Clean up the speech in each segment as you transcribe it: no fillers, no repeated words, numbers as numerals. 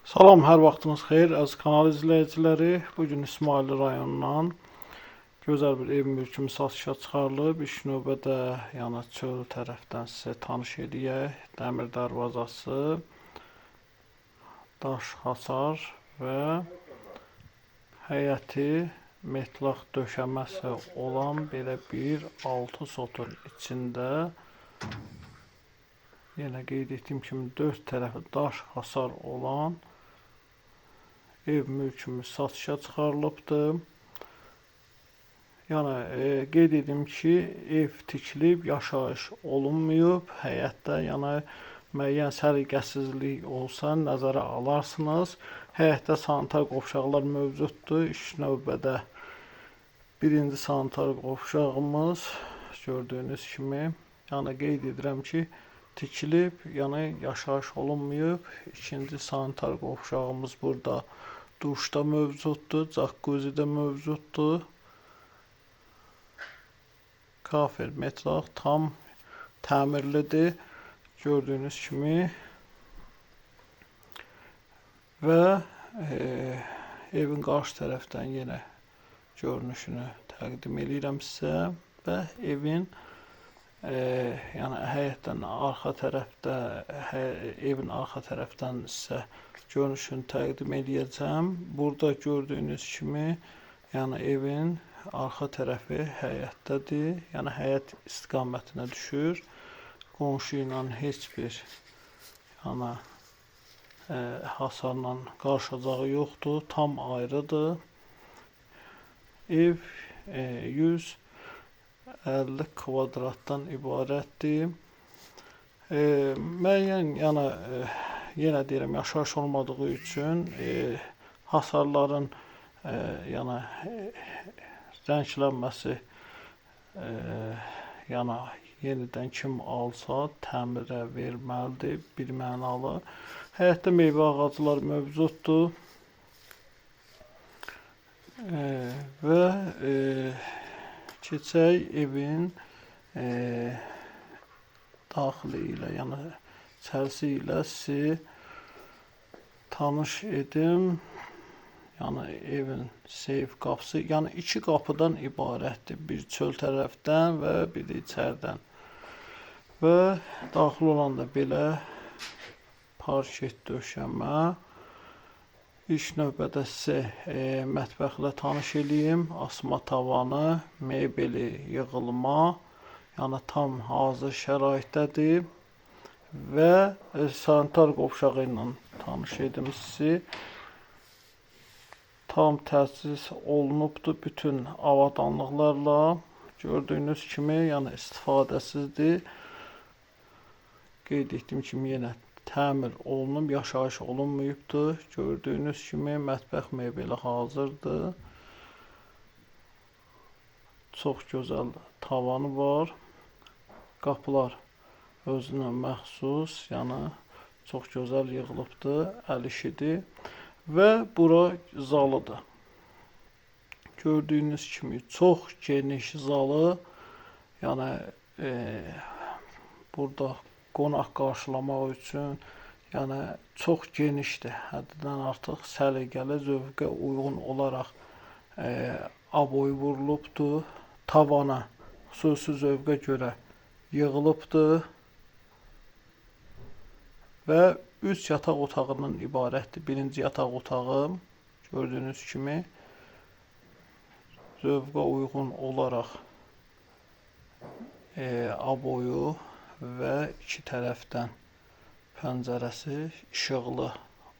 Salam, hər vaxtınız xeyir əziz kanal izləyiciləri. Bugün İsmail rayonundan gözəl bir ev mülkümüz satışa çıxarılıb. İlk növbədə yəni çöl tərəfdən sizə tanış edək. Dəmir darvazası, daş hasar və həyəti metlaq döşəməsi olan belə bir 6 sotun içində yenə qeyd etdiyim kimi 4 tərəfi daş hasar olan ev mülkümüz satışa çıxarılıbdır. Yəni qeyd edim ki, ev tikilib, yaşayış olunmayıb. Həyətdə yəni müəyyən səliqəsizlik olsa nəzərə alarsınız. Həyətdə sanitar qovşaqlar mövcuddur. İlk növbədə birinci sanitar qovşağımız gördüyünüz kimi, yəni qeyd edirəm ki, tikilib, yəni yaşayış olunmayıb. İkinci sanitar qovşağımız burada duşda mövcuddur, jacuzzi də mövcuddur. Kafer metlaq tam təmirlidir, gördüyünüz kimi. Və evin qarşı tərəfdən yenə görünüşünü təqdim edirəm sizə və evin yəni həyətdən arxa tərəfdə evin arxa tərəfdən sizə görünüşünü təqdim edəcəm. Burada gördüyünüz kimi, yəni evin arxa tərəfi həyətdədir. Yəni həyət istiqamətinə düşür. Qonşu ilə heç bir yəni hasarla qarşılacağı yoxdur. Tam ayrıdır. Ev 150 kvadratdan ibarətdir. Müəyyən yəni yenə deyirəm, yaşayış olmadığı üçün hasarların yəni rənglənməsi yəni yenidən kim alsa təmirə verməlidir, birmənalı. Həyətdə meyvə ağacları mövcuddur və keçək evin daxili ilə, yəni içərisi ilə sizi tanış edim. Yəni evin seyf qapısı, yəni iki qapıdan ibarətdir. Bir çöl tərəfdən və bir də içərdən. Və daxil olanda belə parket döşəmə. İlk növbədə sizə mətbəxlə tanış edeyim. Asma tavanı, mebeli yığılma, yəni tam hazır şəraitdədir. Və sanitar qovşağı ilə tanış edim sizi. Tam təchiz olunubdur bütün avadanlıqlarla. Gördüyünüz kimi, yəni istifadəsizdir. Qeyd etdiyim kimi yenə təmir olunub, yaşayış olunmayıbdır. Gördüyünüz kimi mətbəx mebeli hazırdır. Çox gözəl tavanı var. Qapılar özünə məxsus, yəni çox gözəl yığılıbdır, əl işidir. Və bura zalıdır. Gördüyünüz kimi çox geniş zalı, yəni burada qonaq qarşılamaq üçün yəni çox genişdir. Həddindən artıq səliqəli, zövqə uyğun olaraq aboy vurulubdur. Tavana xüsusi zövqə görə yığılıbdır. Və 3 yataq otağından ibarətdir. Birinci yataq otağı gördüyünüz kimi zövqə uyğun olaraq aboyu və iki tərəfdən pəncərəsi işıqlı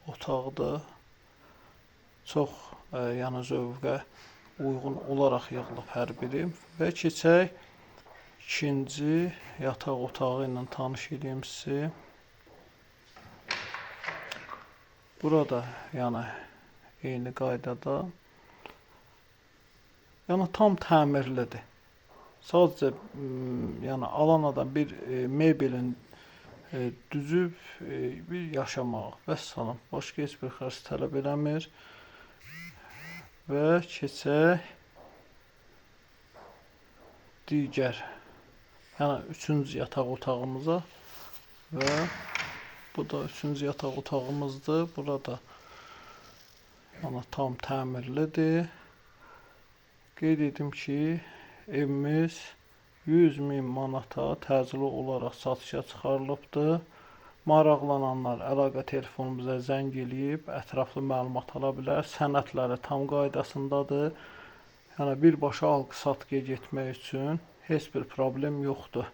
otaqdır. Çox yəni zövqə uyğun olaraq yığılıb hər biri. Və keçək ikinci yataq otağı ilə tanış edeyim sizi. Burada yəni eyni qaydada yəni tam təmirlidir. Sadəcə yəni alan adam bir mebelin düzüb bir yaşamaq və salam. Başqa heç bir xərc tələb eləmir. Və keçək digər yəni 3-cü yataq otağımıza və bu da 3-cü yataq otağımızdır. Burada Yəni tam təmirlidir. Qeyd edim ki, evimiz 100.000 manata təcili olaraq satışa çıxarılıbdır. Maraqlananlar əlaqə telefonumuza zəng eləyib ətraflı məlumat ala bilər. Sənədləri tam qaydasındadır. Yəni birbaşa alqı-satqıya getmək üçün heç bir problem yoxdur.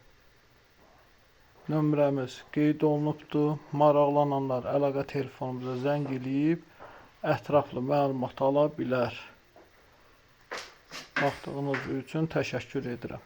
Nömrəmiz qeyd olunubdur. Maraqlananlar əlaqə telefonumuza zəng eləyib ətraflı məlumat ala bilər. Baxdığınız üçün təşəkkür edirəm.